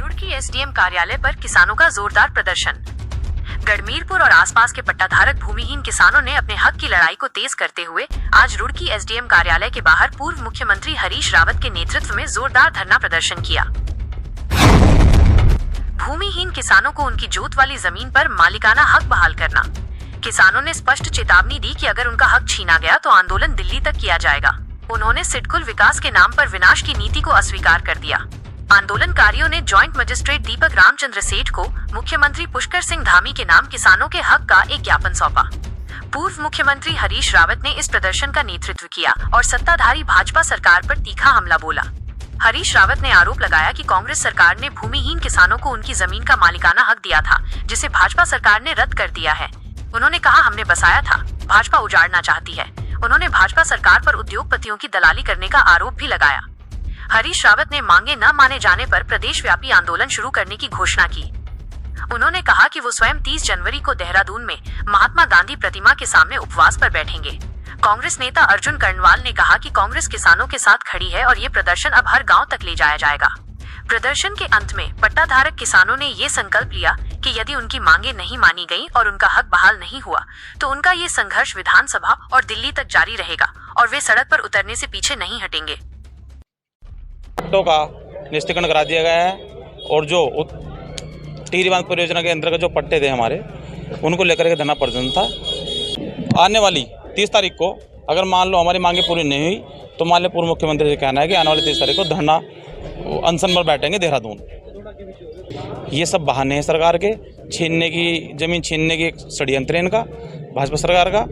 Roorkee SDM कार्यालय पर किसानों का जोरदार प्रदर्शन। गढ़मीरपुर और आसपास के पट्टाधारक भूमिहीन किसानों ने अपने हक की लड़ाई को तेज करते हुए आज रुड़की एसडीएम कार्यालय के बाहर पूर्व मुख्यमंत्री हरीश रावत के नेतृत्व में जोरदार धरना प्रदर्शन किया। भूमिहीन किसानों को उनकी जोत वाली जमीन पर मालिकाना हक बहाल करना। किसानों ने स्पष्ट चेतावनी दी कि अगर उनका हक छीना गया तो आंदोलन दिल्ली तक किया जाएगा। उन्होंने सिडकुल विकास के नाम पर विनाश की नीति को अस्वीकार कर दिया। आंदोलनकारियों ने जॉइंट मजिस्ट्रेट दीपक रामचंद्र सेठ को मुख्यमंत्री पुष्कर सिंह धामी के नाम किसानों के हक का एक ज्ञापन सौंपा। पूर्व मुख्यमंत्री हरीश रावत ने इस प्रदर्शन का नेतृत्व किया और सत्ताधारी भाजपा सरकार पर तीखा हमला बोला। हरीश रावत ने आरोप लगाया कि कांग्रेस सरकार ने भूमिहीन किसानों को उनकी जमीन का मालिकाना हक दिया था, जिसे भाजपा सरकार ने रद्द कर दिया है। उन्होंने कहा, हमने बसाया था, भाजपा उजाड़ना चाहती है। उन्होंने भाजपा सरकार पर उद्योगपतियों की दलाली करने का आरोप भी लगाया। हरीश रावत ने मांगे न माने जाने पर प्रदेश व्यापी आंदोलन शुरू करने की घोषणा की। उन्होंने कहा कि वो स्वयं 30 जनवरी को देहरादून में महात्मा गांधी प्रतिमा के सामने उपवास पर बैठेंगे। कांग्रेस नेता अर्जुन कर्णवाल ने कहा कि कांग्रेस किसानों के साथ खड़ी है और ये प्रदर्शन अब हर गांव तक ले जाया जाएगा। प्रदर्शन के अंत में पट्टाधारक किसानों ने ये संकल्प लिया कि यदि उनकी मांगे नहीं मानी गईं और उनका हक बहाल नहीं हुआ तो उनका ये संघर्ष विधानसभा और दिल्ली तक जारी रहेगा और वे सड़क पर उतरने से पीछे नहीं हटेंगे। पट्टों का निष्ठीकरण करा दिया गया है और जो टिहरी बांध परियोजना के अंतर्गत जो पट्टे थे हमारे, उनको लेकर के धरना प्रदर्शन था। आने वाली 30 तारीख को अगर मान लो हमारी मांगे पूरी नहीं हुई तो मान लो पूर्व मुख्यमंत्री से कहना है कि आने वाली 30 तारीख को धरना अनशन पर बैठेंगे देहरादून। ये सब बहाने हैं सरकार के, छीनने की जमीन छीनने की षड्यंत्र है इनका, भाजपा सरकार का।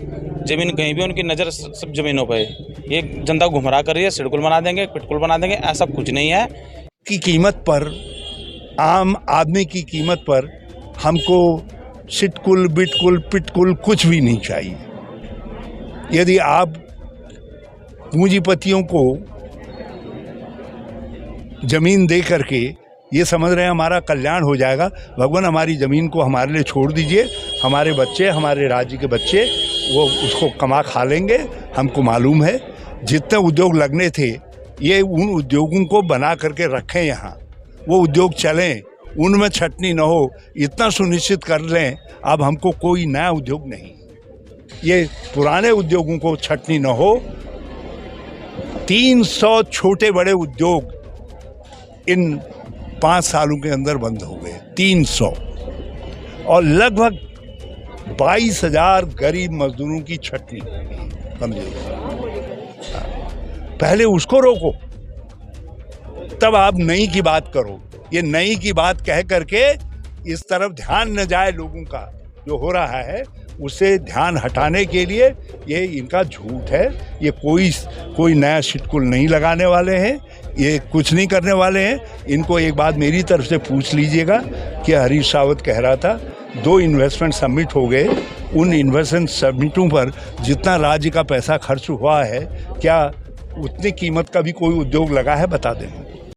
जमीन कहीं भी उनकी नज़र सब जमीनों पर है। ये जनता गुमराह कर रही है, सिडकुल बना देंगे, पिटकुल बना देंगे, ऐसा कुछ नहीं है। की कीमत पर, आम आदमी की कीमत पर हमको सिटकुल बिटकुल पिटकुल कुछ भी नहीं चाहिए। यदि आप पूंजीपतियों को जमीन दे करके ये समझ रहे हैं हमारा कल्याण हो जाएगा, भगवान हमारी ज़मीन को हमारे लिए छोड़ दीजिए। हमारे बच्चे, हमारे राज्य के बच्चे वो उसको कमा खा लेंगे। हमको मालूम है जितने उद्योग लगने थे ये उन उद्योगों को बना करके रखें, यहाँ वो उद्योग चलें, उनमें छटनी न हो, इतना सुनिश्चित कर लें। अब हमको कोई नया उद्योग नहीं, ये पुराने उद्योगों को छटनी न हो। 300 छोटे बड़े उद्योग इन 5 सालों के अंदर बंद हो गए, 300, और लगभग 22,000 गरीब मजदूरों की छटनी बंद हो गई। पहले उसको रोको, तब आप नई की बात करो। ये नई की बात कह करके इस तरफ ध्यान न जाए लोगों का, जो हो रहा है उसे ध्यान हटाने के लिए ये इनका झूठ है। ये कोई नया सिटकुल नहीं लगाने वाले हैं, ये कुछ नहीं करने वाले हैं। इनको एक बात मेरी तरफ से पूछ लीजिएगा कि हरीश रावत कह रहा था 2 इन्वेस्टमेंट सबमिट हो गए, उन इन्वेस्टमेंट सबमिटों पर जितना राज्य का पैसा खर्च हुआ है, क्या उतनी कीमत का भी कोई उद्योग लगा है? बता दें।